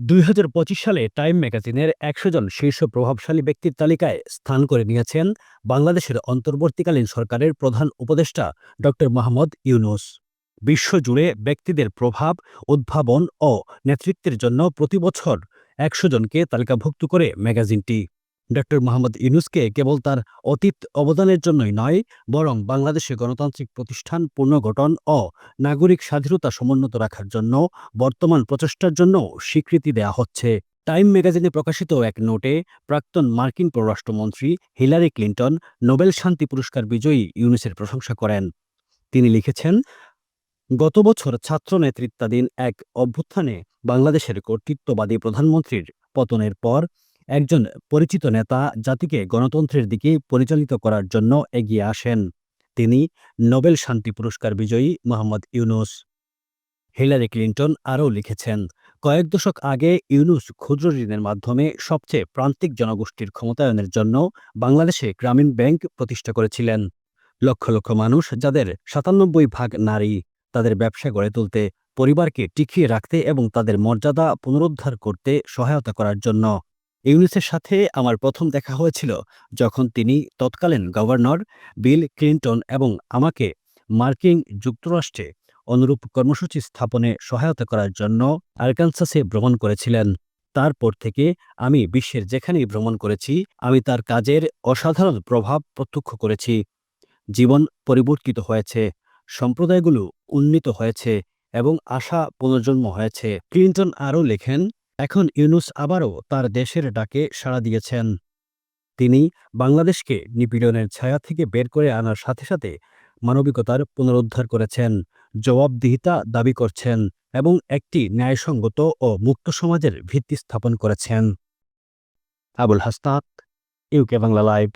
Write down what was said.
২০২৫ সালে টাইম ম্যাগাজিনের ১০০ জন শীর্ষ প্রভাবশালী ব্যক্তির তালিকায় স্থান করে নিয়েছেন বাংলাদেশের অন্তর্বর্তীকালীন সরকারের প্রধান উপদেষ্টা ড. মোহাম্মদ ইউনূস। বিশ্বজুড়ে ব্যক্তিদের প্রভাব, উদ্ভাবন ও নেতৃত্বের জন্য প্রতিবছর ১০০ জনকে তালিকাভুক্ত করে ম্যাগাজিনটি। ড. মোহাম্মদ ইউনূসকে কেবল তার অতীত অবদানের জন্যই নয়, বরং বাংলাদেশে গণতান্ত্রিক প্রতিষ্ঠান পুনর্গঠন ও নাগরিক স্বাধীনতা সমুন্নত রাখার জন্য বর্তমান প্রচেষ্টার জন্য স্বীকৃতি দেয়া হচ্ছে। টাইম ম্যাগাজিনে প্রকাশিত এক নোটে প্রাক্তন মার্কিন পররাষ্ট্রমন্ত্রী হিলারি ক্লিন্টন নোবেল শান্তি পুরস্কার বিজয়ী ইউনূসের প্রশংসা করেন। তিনি লিখেছেন, গত বছর ছাত্র নেতৃত্বাধীন এক অভ্যুত্থানে বাংলাদেশের কর্তৃত্ববাদী প্রধানমন্ত্রীর পতনের পর একজন পরিচিত নেতা জাতিকে গণতন্ত্রের দিকে পরিচালিত করার জন্য এগিয়ে আসেন। তিনি নোবেল শান্তি পুরস্কার বিজয়ী মোহাম্মদ ইউনূস। হিলারি ক্লিন্টন আরও লিখেছেন, কয়েক দশক আগে ইউনূস ক্ষুদ্র ঋণের মাধ্যমে সবচেয়ে প্রান্তিক জনগোষ্ঠীর ক্ষমতায়নের জন্য বাংলাদেশে গ্রামীণ ব্যাংক প্রতিষ্ঠা করেছিলেন। লক্ষ লক্ষ মানুষ, যাদের ৯৭% নারী, তাদের ব্যবসা গড়ে তুলতে, পরিবারকে টিকিয়ে রাখতে এবং তাদের মর্যাদা পুনরুদ্ধার করতে সহায়তা করার জন্য। ইউনূসের সাথে আমার প্রথম দেখা হয়েছিল যখন তিনি তৎকালীন গভর্নর বিল ক্লিন্টন এবং আমাকে মার্কিন যুক্তরাষ্ট্রে অনুরূপ কর্মসূচি স্থাপনে সহায়তা করার জন্য আরকানসাসে ভ্রমণ করেছিলেন। তারপর থেকে আমি বিশ্বের যেখানেই ভ্রমণ করেছি, আমি তার কাজের অসাধারণ প্রভাব প্রত্যক্ষ করেছি। জীবন পরিবর্তিত হয়েছে, সম্প্রদায়গুলো উন্নীত হয়েছে এবং আশা পুনর্জন্ম হয়েছে। ক্লিন্টন আরও লেখেন, এখন ইউনূস আবারও তার দেশের ডাকে সাড়া দিয়েছেন। তিনি বাংলাদেশকে নিপীড়নের ছায়া থেকে বের করে আনার সাথে সাথে মানবিকতার পুনরুদ্ধার করেছেন, জবাবদিহিতা দাবি করছেন এবং একটি ন্যায়সঙ্গত ও মুক্ত সমাজের ভিত্তি স্থাপন করেছেন। Abul Hasnat, UK Bangla live.